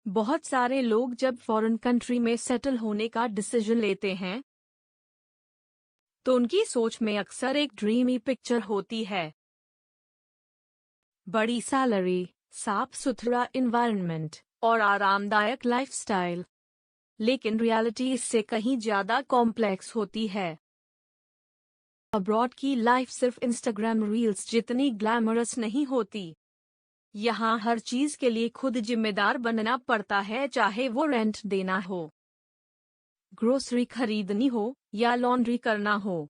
बहुत सारे लोग जब फॉरेन कंट्री में सेटल होने का डिसीजन लेते हैं तो उनकी सोच में अक्सर एक ड्रीमी पिक्चर होती है। बड़ी सैलरी, साफ सुथरा एनवायरनमेंट और आरामदायक लाइफस्टाइल। लेकिन रियलिटी इससे कहीं ज्यादा कॉम्प्लेक्स होती है। अब्रॉड की लाइफ सिर्फ इंस्टाग्राम रील्स जितनी ग्लैमरस नहीं होती। यहाँ हर चीज के लिए खुद जिम्मेदार बनना पड़ता है, चाहे वो रेंट देना हो, ग्रोसरी खरीदनी हो या लॉन्ड्री करना हो।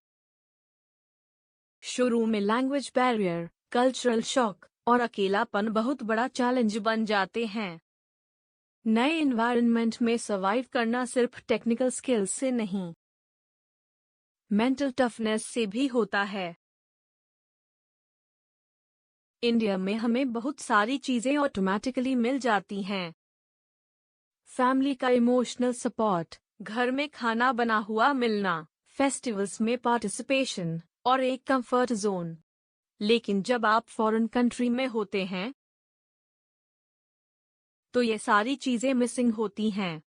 शुरू में लैंग्वेज बैरियर, कल्चरल शॉक और अकेलापन बहुत बड़ा चैलेंज बन जाते हैं। नए एनवायरनमेंट में सर्वाइव करना सिर्फ टेक्निकल स्किल्स से नहीं, मेंटल टफनेस से भी होता है। इंडिया में हमें बहुत सारी चीजें ऑटोमेटिकली मिल जाती हैं। फैमिली का इमोशनल सपोर्ट, घर में खाना बना हुआ मिलना, फेस्टिवल्स में पार्टिसिपेशन और एक कंफर्ट जोन। लेकिन जब आप फॉरेन कंट्री में होते हैं तो ये सारी चीजें मिसिंग होती हैं।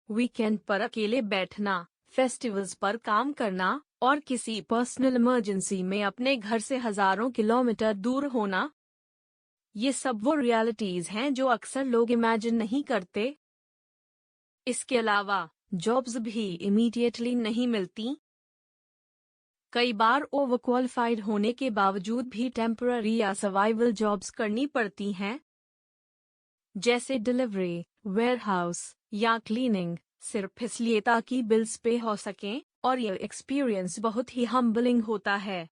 वीकेंड पर अकेले बैठना, फेस्टिवल्स पर काम करना और किसी पर्सनल इमरजेंसी में अपने घर से हजारों किलोमीटर दूर होना, ये सब वो रियलिटीज हैं जो अक्सर लोग इमेजिन नहीं करते। इसके अलावा जॉब्स भी इमीडिएटली नहीं मिलती। कई बार ओवर क्वालिफाइड होने के बावजूद भी टेम्पररी या सर्वाइवल जॉब्स करनी पड़ती हैं, जैसे डिलीवरी, वेयरहाउस या क्लीनिंग, सिर्फ इसलिए ताकि बिल्स पे हो सकें। और यह एक्सपीरियंस बहुत ही हम्बलिंग होता है।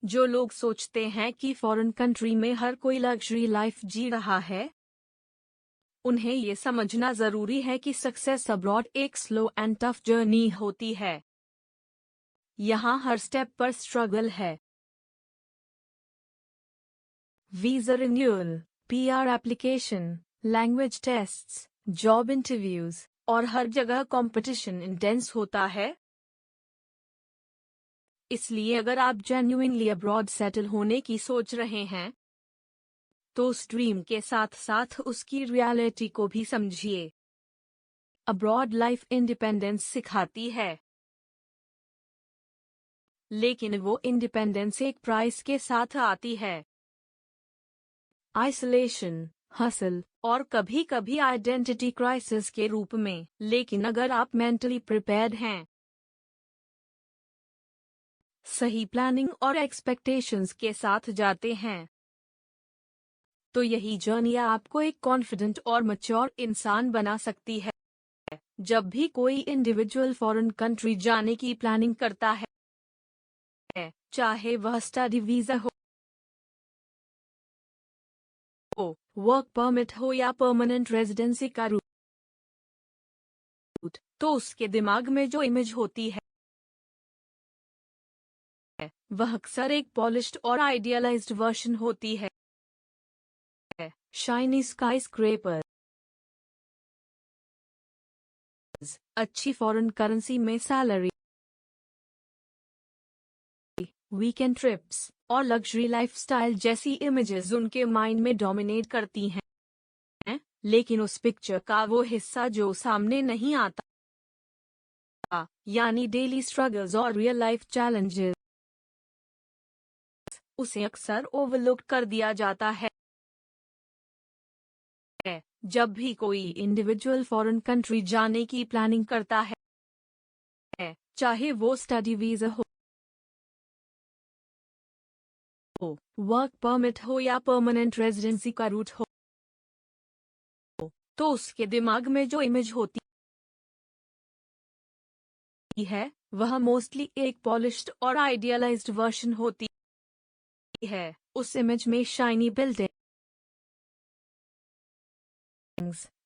जो लोग सोचते हैं कि फॉरेन कंट्री में हर कोई लग्जरी लाइफ जी रहा है, उन्हें ये समझना जरूरी है कि सक्सेस अब्रॉड एक स्लो एंड टफ जर्नी होती है। यहाँ हर स्टेप पर स्ट्रगल है। Visa renewal, PR application, language tests, job interviews और हर जगह कंपटीशन इंटेंस होता है। इसलिए अगर आप जेन्युइनली अब्रॉड सेटल होने की सोच रहे हैं तो उस ड्रीम के साथ साथ उसकी रियलिटी को भी समझिए। अब्रॉड लाइफ इंडिपेंडेंस सिखाती है, लेकिन वो इंडिपेंडेंस एक प्राइस के साथ आती है। आइसोलेशन, हसल और कभी कभी आइडेंटिटी क्राइसिस के रूप में। लेकिन अगर आप मेंटली प्रिपेयर्ड हैं, सही प्लानिंग और एक्सपेक्टेशंस के साथ जाते हैं, तो यही जर्नी आपको एक कॉन्फिडेंट और मैच्योर इंसान बना सकती है। जब भी कोई इंडिविजुअल फॉरेन कंट्री जाने की प्लानिंग करता है, चाहे वह स्टडी वीजा हो, वर्क परमिट हो या परमानेंट रेजिडेंसी का रूट, तो उसके दिमाग में जो इमेज होती है वह अक्सर एक पॉलिश्ड और आइडियलाइज्ड वर्जन होती है। शाइनी स्काईस्क्रेपर, अच्छी फॉरेन करेंसी में सैलरी, वीकेंड ट्रिप्स और लग्जरी लाइफस्टाइल जैसी इमेजेस उनके माइंड में डोमिनेट करती हैं, लेकिन उस पिक्चर का वो हिस्सा जो सामने नहीं आता, यानी डेली स्ट्रगल्स और रियल लाइफ चैलेंजेस, उसे अक्सर ओवरलुक कर दिया जाता है। जब भी कोई इंडिविजुअल फॉरेन कंट्री जाने की प्लानिंग करता है, चाहे वो स्टडी वीजा हो, वर्क परमिट हो या परमानेंट रेजिडेंसी का रूट हो, तो उसके दिमाग में जो इमेज होती है वह मोस्टली एक पॉलिश्ड और आइडियलाइज्ड वर्जन होती है। उस इमेज में शाइनी बिल्डिंग्स,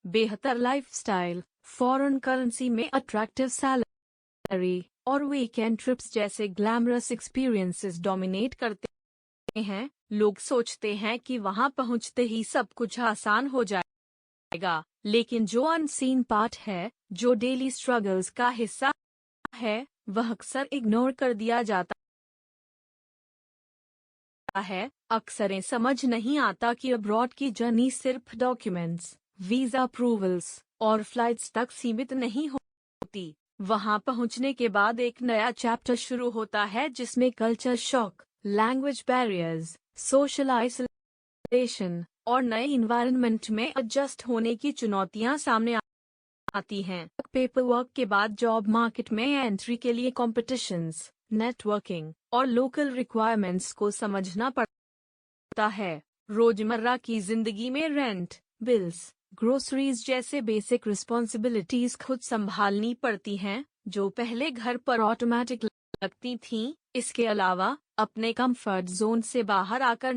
बेहतर लाइफस्टाइल, फॉरेन करेंसी में अट्रैक्टिव सैलरी और वीकेंड ट्रिप्स जैसे ग्लैमरस एक्सपीरियंसेस डोमिनेट करते हैं। लोग सोचते हैं कि वहां पहुंचते ही सब कुछ आसान हो जाएगा, लेकिन जो अनसीन पार्ट है, जो डेली स्ट्रगल्स का हिस्सा है, वह अक्सर इग्नोर कर दिया जाता है। अक्सर समझ नहीं आता कि अब्रॉड की जर्नी सिर्फ डॉक्यूमेंट्स, वीजा अप्रूवल्स और फ्लाइट्स तक सीमित नहीं होती। वहां पहुंचने के बाद एक नया चैप्टर शुरू होता है जिसमें culture shock, language barriers, social isolation और नए इन्वायरमेंट में एडजस्ट होने की चुनौतियां सामने आती हैं। पेपर वर्क के बाद जॉब मार्केट में एंट्री के लिए कॉम्पिटिशन्स, नेटवर्किंग और लोकल रिक्वायरमेंट्स को समझना पड़ता है। रोजमर्रा की जिंदगी में रेंट, बिल्स, ग्रोसरीज जैसे बेसिक रिस्पॉन्सिबिलिटीज खुद संभालनी पड़ती हैं, जो पहले घर पर ऑटोमेटिक लगती थीं। इसके अलावा अपने कंफर्ट जोन से बाहर आकर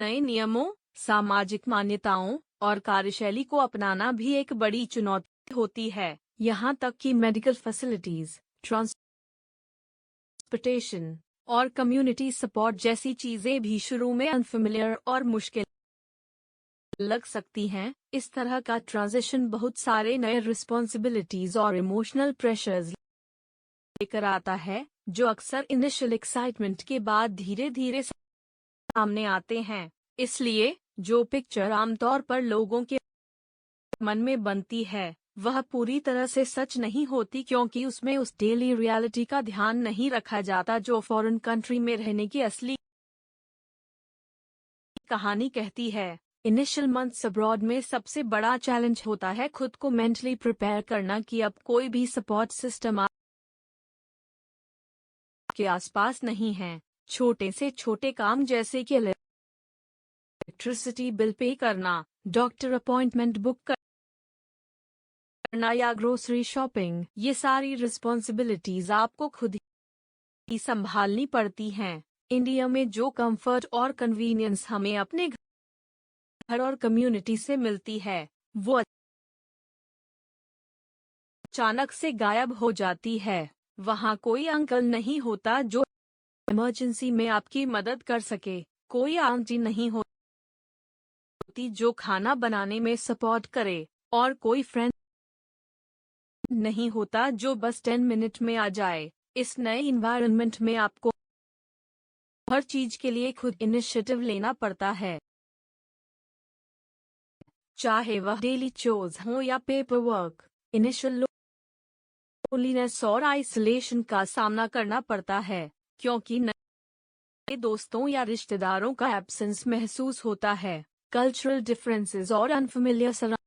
नए नियमों, सामाजिक मान्यताओं और कार्यशैली को अपनाना भी एक बड़ी चुनौती होती है। यहाँ तक कि मेडिकल फैसिलिटीज, ट्रांसपोर्टेशन और कम्युनिटी सपोर्ट जैसी चीजें भी शुरू में अनफेमिलियर और मुश्किल लग सकती हैं। इस तरह का ट्रांजिशन बहुत सारे नए रिस्पॉन्सिबिलिटीज और इमोशनल प्रेशर्स लेकर आता है, जो अक्सर इनिशियल एक्साइटमेंट के बाद धीरे धीरे सामने आते हैं। इसलिए जो पिक्चर आमतौर पर लोगों के मन में बनती है, वह पूरी तरह से सच नहीं होती, क्योंकि उसमें उस डेली रियलिटी का ध्यान नहीं रखा जाता जो फॉरेन कंट्री में रहने की असली कहानी कहती है। इनिशियल मंथ्स अब्रॉड में सबसे बड़ा चैलेंज होता है खुद को मेंटली प्रिपेयर करना कि अब कोई भी सपोर्ट सिस्टम आपके आसपास नहीं है। छोटे से छोटे काम जैसे कि इलेक्ट्रिसिटी बिल पे करना, डॉक्टर अपॉइंटमेंट बुक करना या ग्रोसरी शॉपिंग, ये सारी रिस्पॉन्सिबिलिटीज आपको खुद ही संभालनी पड़ती हैं। इंडिया में जो कंफर्ट और कन्वीनियंस हमें अपने घर और कम्युनिटी से मिलती है, वो अचानक से गायब हो जाती है। वहाँ कोई अंकल नहीं होता जो इमरजेंसी में आपकी मदद कर सके, कोई आंटी नहीं होती जो खाना बनाने में सपोर्ट करे, और कोई फ्रेंड नहीं होता जो बस 10 मिनट में आ जाए। इस नए इन्वायरमेंट में आपको हर चीज के लिए खुद इनिशिएटिव लेना पड़ता है, चाहे वह डेली चोर्स हो या पेपर वर्क। इनिशियल लोनलीनेस और आइसोलेशन का सामना करना पड़ता है, क्योंकि नए दोस्तों या रिश्तेदारों का एब्सेंस महसूस होता है। कल्चरल डिफरेंसेस और अनफेमिलियर सराउंडिंग्स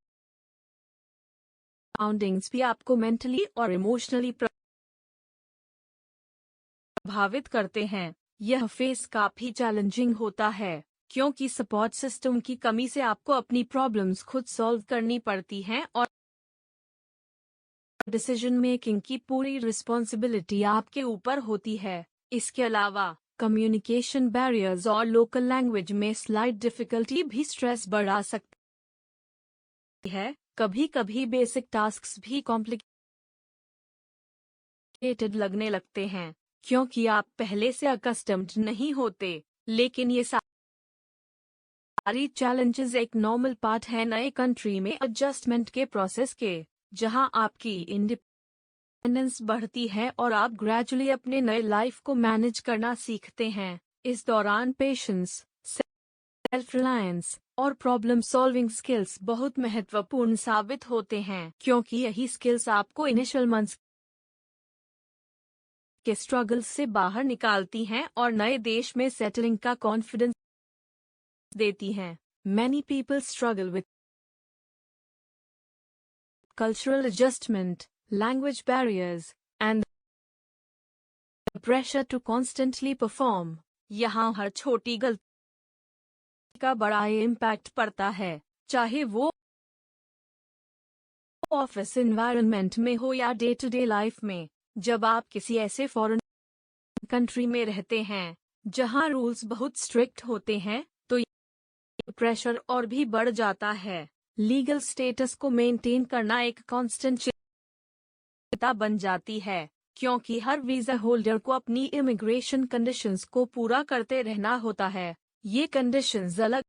भी आपको मेंटली और इमोशनली प्रभावित करते हैं। यह फेस काफी चैलेंजिंग होता है, क्योंकि सपोर्ट सिस्टम की कमी से आपको अपनी प्रॉब्लम्स खुद सॉल्व करनी पड़ती हैं और डिसीजन मेकिंग की पूरी रिस्पॉन्सिबिलिटी आपके ऊपर होती है। इसके अलावा कम्युनिकेशन बैरियर्स और लोकल लैंग्वेज में स्लाइट डिफिकल्टी भी स्ट्रेस बढ़ा सकती है। कभी कभी बेसिक टास्क्स भी कॉम्प्लिकेटेड लगने लगते हैं, क्योंकि आप पहले से अकस्टम्ड नहीं होते। लेकिन ये सारी चैलेंजेस एक नॉर्मल पार्ट है नए कंट्री में एडजस्टमेंट के प्रोसेस के, जहां आपकी इंडिपेंडेंस बढ़ती है और आप ग्रेजुअली अपने नए लाइफ को मैनेज करना सीखते हैं। इस दौरान पेशेंस, सेल्फ रिलायंस और प्रॉब्लम सॉल्विंग स्किल्स बहुत महत्वपूर्ण साबित होते हैं, क्योंकि यही स्किल्स आपको इनिशियल मंथ्स के स्ट्रगल्स से बाहर निकालती हैं और नए देश में सेटलिंग का कॉन्फिडेंस देती हैं। Many people struggle with cultural adjustment, language barriers, and the pressure to constantly perform. यहाँ हर छोटी गलती का बड़ा इम्पैक्ट पड़ता है, चाहे वो ऑफिस एनवायरनमेंट में हो या डे टू डे लाइफ में। जब आप किसी ऐसे फॉरेन कंट्री में रहते हैं जहां रूल्स बहुत स्ट्रिक्ट होते हैं, तो प्रेशर और भी बढ़ जाता है। लीगल स्टेटस को मेंटेन करना एक कांस्टेंट चिंता बन जाती है, क्योंकि हर वीजा होल्डर को अपनी इमिग्रेशन कंडीशंस को पूरा करते रहना होता है। ये कंडीशंस अलग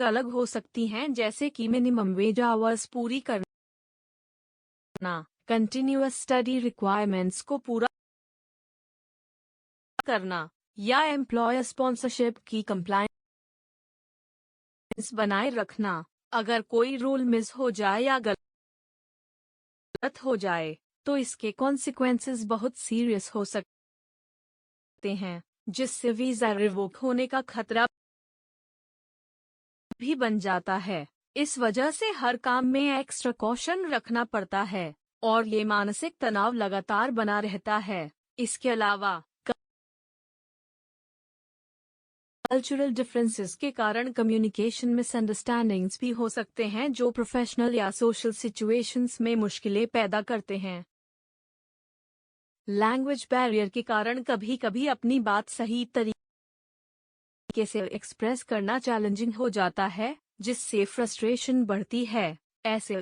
अलग हो सकती हैं, जैसे कि मिनिमम वेज आवर्स पूरी करना, कंटिन्यूअस स्टडी रिक्वायरमेंट्स को पूरा करना, या एम्प्लॉयर स्पॉन्सरशिप की कंप्लायंस बनाए रखना। अगर कोई रूल मिस हो जाए या गलत हो जाए तो इसके कॉन्सिक्वेंसेस बहुत सीरियस हो सकते हैं, जिससे वीजा रिवोक होने का खतरा भी बन जाता है। इस वजह से हर काम में एक्स्ट्रा कॉशन रखना पड़ता है और ये मानसिक तनाव लगातार बना रहता है। इसके अलावा कल्चरल डिफरेंसेस के कारण कम्युनिकेशन मिसअंडरस्टैंडिंग्स भी हो सकते हैं, जो प्रोफेशनल या सोशल सिचुएशंस में मुश्किलें पैदा करते हैं। लैंग्वेज बैरियर के कारण कभी कभी अपनी बात सही तरीके से एक्सप्रेस करना चैलेंजिंग हो जाता है, जिससे फ्रस्ट्रेशन बढ़ती है। ऐसे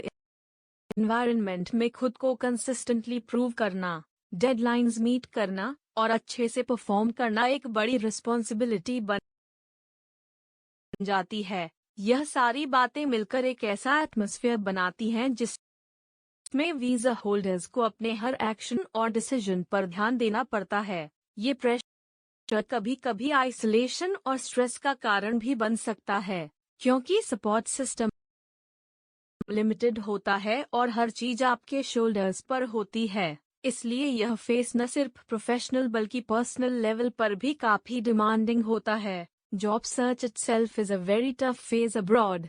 एनवायरनमेंट में खुद को कंसिस्टेंटली प्रूव करना, डेडलाइंस मीट करना और अच्छे से परफॉर्म करना एक बड़ी रिस्पॉन्सिबिलिटी बन जाती है। यह सारी बातें मिलकर एक ऐसा एटमॉस्फेयर बनाती हैं जिसमें वीजा होल्डर्स को अपने हर एक्शन और डिसीजन पर ध्यान देना पड़ता है। ये प्रेशर कभी कभी आइसोलेशन और स्ट्रेस का कारण भी बन सकता है, क्योंकि सपोर्ट सिस्टम लिमिटेड होता है और हर चीज आपके शोल्डर्स पर होती है। इसलिए यह फेस न सिर्फ प्रोफेशनल बल्कि पर्सनल लेवल पर भी काफी डिमांडिंग होता है। Job search itself is a very tough phase abroad.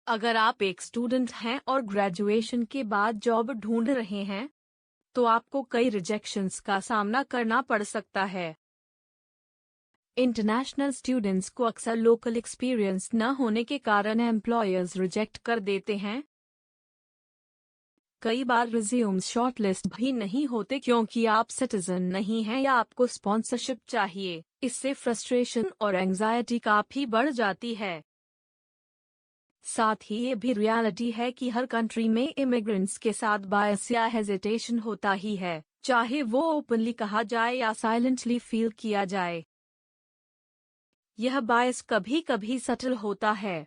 अगर आप एक स्टूडेंट हैं और ग्रेजुएशन के बाद जॉब ढूंढ रहे हैं, तो आपको कई रिजेक्शंस का सामना करना पड़ सकता है। इंटरनेशनल स्टूडेंट्स को अक्सर लोकल एक्सपीरियंस न होने के कारण एम्प्लॉयर्स रिजेक्ट कर देते हैं। कई बार रिज्यूम्स शॉर्टलिस्ट भी नहीं होते क्योंकि आप सिटीजन नहीं हैं या आपको स्पॉन्सरशिप चाहिए। इससे फ्रस्ट्रेशन और एंजाइटी काफी बढ़ जाती है। साथ ही ये भी रियलिटी है कि हर कंट्री में इमिग्रेंट्स के साथ बायस या हेजिटेशन होता ही है, चाहे वो ओपनली कहा जाए या साइलेंटली फील किया जाए। यह बायस कभी कभी सटल होता है,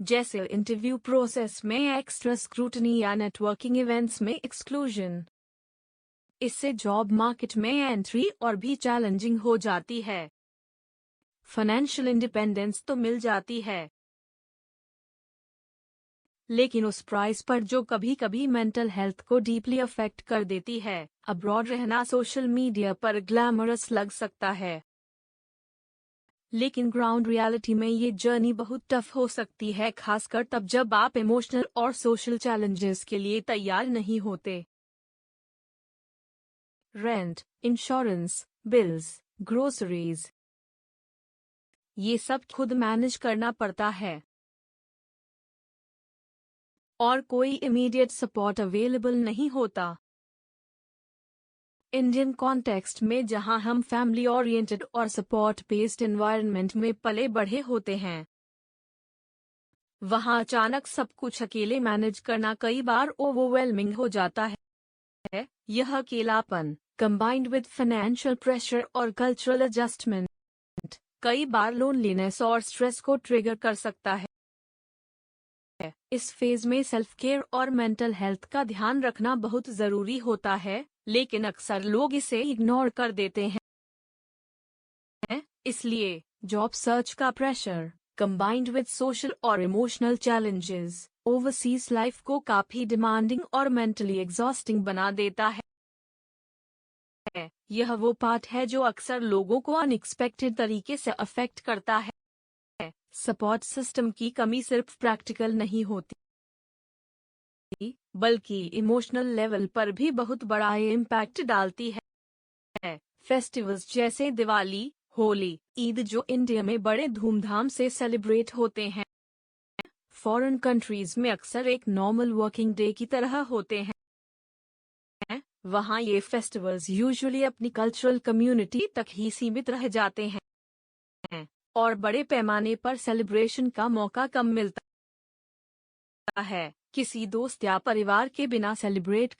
जैसे इंटरव्यू प्रोसेस में एक्स्ट्रा स्क्रूटनी या नेटवर्किंग इवेंट्स में एक्सक्लूजन। इससे जॉब मार्केट में एंट्री और भी चैलेंजिंग हो जाती है। फाइनेंशियल इंडिपेंडेंस तो मिल जाती है, लेकिन उस प्राइस पर जो कभी कभी मेंटल हेल्थ को डीपली अफेक्ट कर देती है। अब्रॉड रहना सोशल मीडिया पर ग्लैमरस लग सकता है, लेकिन ग्राउंड रियलिटी में ये जर्नी बहुत टफ हो सकती है, खासकर तब जब आप इमोशनल और सोशल चैलेंजेस के लिए तैयार नहीं होते। रेंट, इंश्योरेंस, बिल्स, ग्रोसरीज, ये सब खुद मैनेज करना पड़ता है और कोई इमीडिएट सपोर्ट अवेलेबल नहीं होता। इंडियन कॉन्टेक्स्ट में जहां हम फैमिली ओरिएंटेड और सपोर्ट बेस्ड एनवायरनमेंट में पले बढ़े होते हैं, वहां अचानक सब कुछ अकेले मैनेज करना कई बार ओवरवेलमिंग हो जाता है। यह अकेलापन कंबाइंड विद फाइनेंशियल प्रेशर और कल्चरल एडजस्टमेंट कई बार लोनलीनेस और स्ट्रेस को ट्रिगर कर सकता है। इस फेज में सेल्फ केयर और मेंटल हेल्थ का ध्यान रखना बहुत जरूरी होता है, लेकिन अक्सर लोग इसे इग्नोर कर देते हैं। इसलिए जॉब सर्च का प्रेशर कंबाइंड विद सोशल और इमोशनल चैलेंजेस ओवरसीज लाइफ को काफी डिमांडिंग और मेंटली एग्जॉस्टिंग बना देता है। यह वो पार्ट है जो अक्सर लोगों को अनएक्सपेक्टेड तरीके से अफेक्ट करता है। सपोर्ट सिस्टम की कमी सिर्फ प्रैक्टिकल नहीं होती, बल्कि इमोशनल लेवल पर भी बहुत बड़ा इम्पैक्ट डालती है। फेस्टिवल्स जैसे दिवाली, होली, ईद जो इंडिया में बड़े धूमधाम से सेलिब्रेट होते हैं, फॉरेन कंट्रीज में अक्सर एक नॉर्मल वर्किंग डे की तरह होते हैं। वहाँ ये फेस्टिवल्स यूजुअली अपनी कल्चरल कम्युनिटी तक ही सीमित रह जाते हैं और बड़े पैमाने पर सेलिब्रेशन का मौका कम मिलता है। किसी दोस्त या परिवार के बिना सेलिब्रेट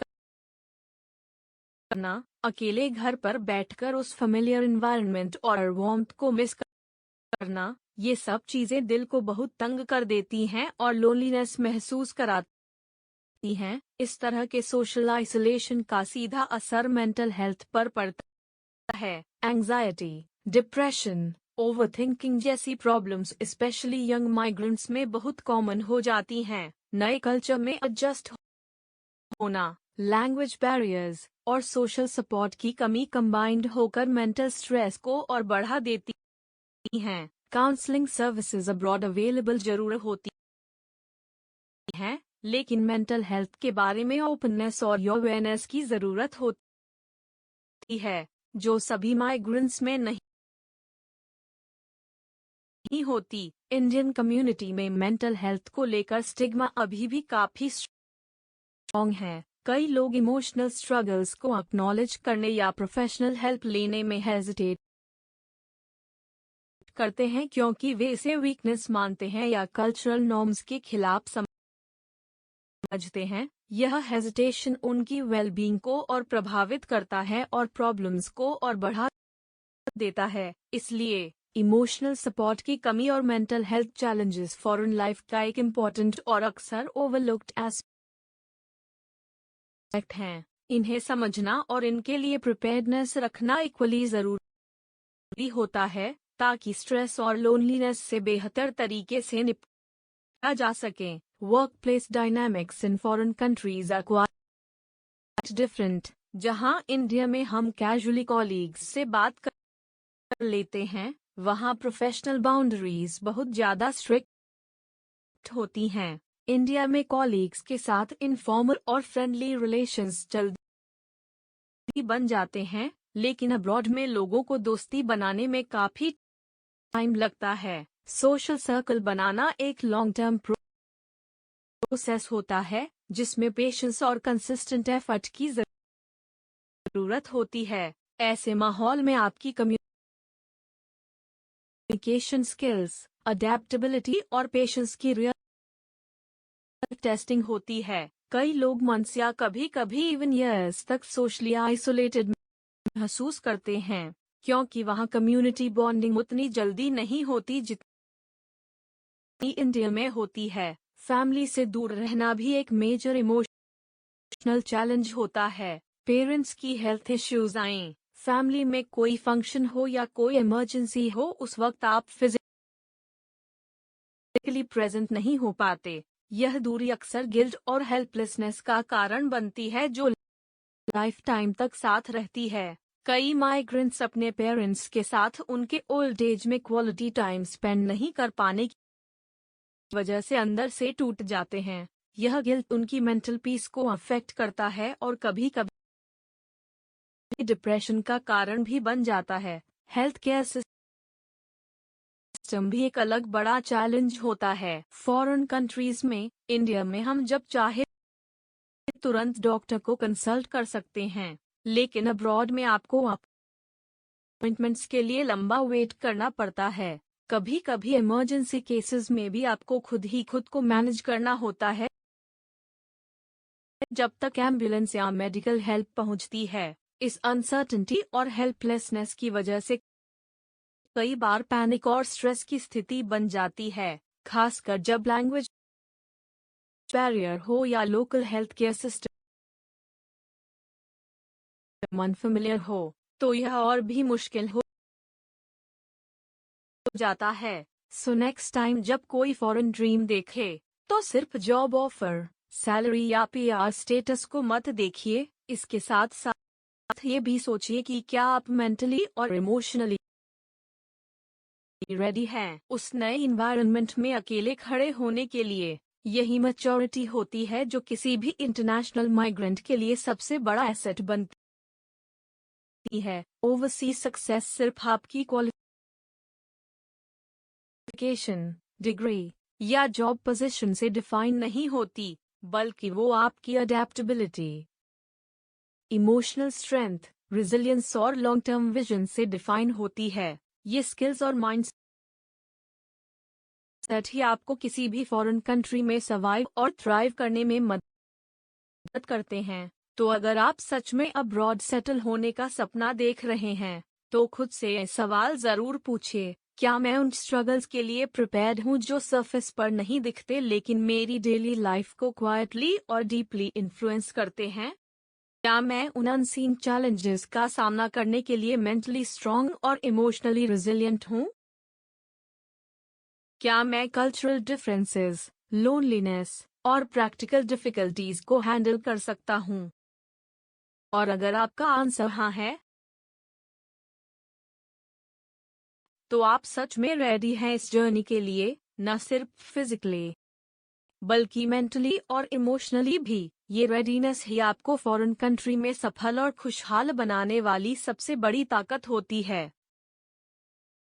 करना, अकेले घर पर बैठकर उस फेमिलियर एनवायरनमेंट और वार्मथ को मिस करना, ये सब चीजें दिल को बहुत तंग कर देती हैं और लोनलीनेस महसूस कराती हैं। इस तरह के सोशल आइसोलेशन का सीधा असर मेंटल हेल्थ पर पड़ता है। एंजाइटी, डिप्रेशन, ओवरथिंकिंग जैसी प्रॉब्लम्स स्पेशली यंग माइग्रेंट्स में बहुत कॉमन हो जाती हैं। नए कल्चर में एडजस्ट होना, लैंग्वेज बैरियर्स और सोशल सपोर्ट की कमी कंबाइंड होकर मेंटल स्ट्रेस को और बढ़ा देती हैं। काउंसलिंग सर्विसेज अब्रॉड अवेलेबल जरूर होती हैं, लेकिन मेंटल हेल्थ के बारे में ओपननेस और अवेयरनेस की जरूरत होती है, जो सभी माइग्रेंट्स में नहीं होती। इंडियन कम्युनिटी में मेंटल हेल्थ को लेकर स्टिग्मा अभी भी काफी स्ट्रॉन्ग है। कई लोग इमोशनल स्ट्रगल्स को एक्नॉलेज करने या प्रोफेशनल हेल्प लेने में हेजिटेट करते हैं क्योंकि वे इसे वीकनेस मानते हैं या कल्चरल नॉर्म्स के खिलाफ समझते हैं। यह हेजिटेशन उनकी वेलबींग को और प्रभावित करता है और प्रॉब्लम्स को और बढ़ा देता है। इसलिए इमोशनल सपोर्ट की कमी और mental health challenges foreign life का एक इम्पोर्टेंट और अक्सर ओवरलुक्ड एस्पेक्ट हैं। इन्हें समझना और इनके लिए प्रिपेयर्डनेस रखना इक्वली जरूरी होता है, ताकि स्ट्रेस और लोनलीनेस से बेहतर तरीके से निपटा जा सके। Workplace dynamics in foreign countries are quite different. जहां इंडिया में हम कैजुअली कॉलीग्स से बात कर लेते हैं, वहां प्रोफेशनल बाउंड्रीज बहुत ज्यादा स्ट्रिक्ट होती हैं। इंडिया में कॉलीग्स के साथ इनफॉर्मल और फ्रेंडली रिलेशंस जल्दी बन जाते हैं, लेकिन अब्रॉड में लोगों को दोस्ती बनाने में काफी टाइम लगता है। सोशल सर्कल बनाना एक लॉन्ग टर्म प्रोसेस होता है, जिसमें पेशेंस और कंसिस्टेंट एफर्ट की जरूरत होती है। ऐसे माहौल में आपकी कम्युनिकेशन स्किल्स, अडेप्टेबिलिटी और पेशेंस की रियल टेस्टिंग होती है। कई लोग मंथ्स या कभी कभी इवन ईयर्स तक सोशली आइसोलेटेड महसूस करते हैं, क्योंकि वहां कम्युनिटी बॉन्डिंग उतनी जल्दी नहीं होती जितनी इंडिया में होती है। फैमिली से दूर रहना भी एक मेजर इमोशनल चैलेंज होता है। पेरेंट्स की हेल्थ इश्यूज आए, फैमिली में कोई फंक्शन हो या कोई इमरजेंसी हो, उस वक्त आप फिजिकली प्रेजेंट नहीं हो पाते। यह दूरी अक्सर गिल्ट और हेल्पलेसनेस का कारण बनती है, जो लाइफ टाइम तक साथ रहती है। कई माइग्रेंट्स अपने पेरेंट्स के साथ उनके ओल्ड एज में क्वालिटी टाइम स्पेंड नहीं कर पाने की वजह से अंदर से टूट जाते हैं। यह गिल्ट उनकी मेंटल पीस को अफेक्ट करता है और कभी कभी डिप्रेशन का कारण भी बन जाता है। हेल्थ केयर सिस्टम भी एक अलग बड़ा चैलेंज होता है। फॉरेन कंट्रीज में, इंडिया में हम जब चाहे तुरंत डॉक्टर को कंसल्ट कर सकते हैं, लेकिन अब्रॉड में आपको अपॉइंटमेंट्स के लिए लंबा वेट करना पड़ता है। कभी कभी इमरजेंसी केसेस में भी आपको खुद को मैनेज करना होता है जब तक एम्बुलेंस या मेडिकल हेल्प पहुंचती है। इस अनसर्टेनिटी और हेल्पलेसनेस की वजह से कई बार पैनिक और स्ट्रेस की स्थिति बन जाती है, खासकर जब लैंग्वेज बैरियर हो या local health care system unfamiliar हो, तो यह और भी मुश्किल हो जाता है। सो नेक्स्ट टाइम जब कोई फॉरेन ड्रीम देखे, तो सिर्फ जॉब ऑफर, सैलरी या पीआर स्टेटस को मत देखिए। इसके साथ साथ ये भी सोचिए कि क्या आप मेंटली और इमोशनली रेडी हैं उस नए इन्वायरमेंट में अकेले खड़े होने के लिए। यही मैच्योरिटी होती है जो किसी भी इंटरनेशनल माइग्रेंट के लिए सबसे बड़ा एसेट बनती है। ओवरसीज सक्सेस सिर्फ आपकी क्वालिफिकेशन, डिग्री या जॉब पोजीशन से डिफाइन नहीं होती, बल्कि वो आपकी अडेप्टेबिलिटी, इमोशनल स्ट्रेंथ, रेजिलियंस और लॉन्ग टर्म विजन से डिफाइन होती है। ये स्किल्स और माइंड सेट ही आपको किसी भी फॉरेन कंट्री में सर्वाइव और थ्राइव करने में मदद करते हैं। तो अगर आप सच में अब्रॉड सेटल होने का सपना देख रहे हैं, तो खुद से ये सवाल जरूर पूछिए, क्या मैं उन स्ट्रगल्स के लिए प्रिपेयर्ड हूँ जो सरफेस पर नहीं दिखते लेकिन मेरी डेली लाइफ को क्वाइटली और डीपली इन्फ्लुएंस करते हैं। क्या मैं उन अनसीन चैलेंजेस का सामना करने के लिए मेंटली स्ट्रांग और इमोशनली रिजिलियंट हूँ? क्या मैं कल्चरल डिफरेंसेस, लोनलीनेस और प्रैक्टिकल डिफिकल्टीज को हैंडल कर सकता हूँ? और अगर आपका आंसर हाँ है, तो आप सच में रेडी हैं इस जर्नी के लिए, न सिर्फ फिजिकली बल्कि मेंटली और इमोशनली भी। ये रेडीनेस ही आपको फॉरेन कंट्री में सफल और खुशहाल बनाने वाली सबसे बड़ी ताकत होती है।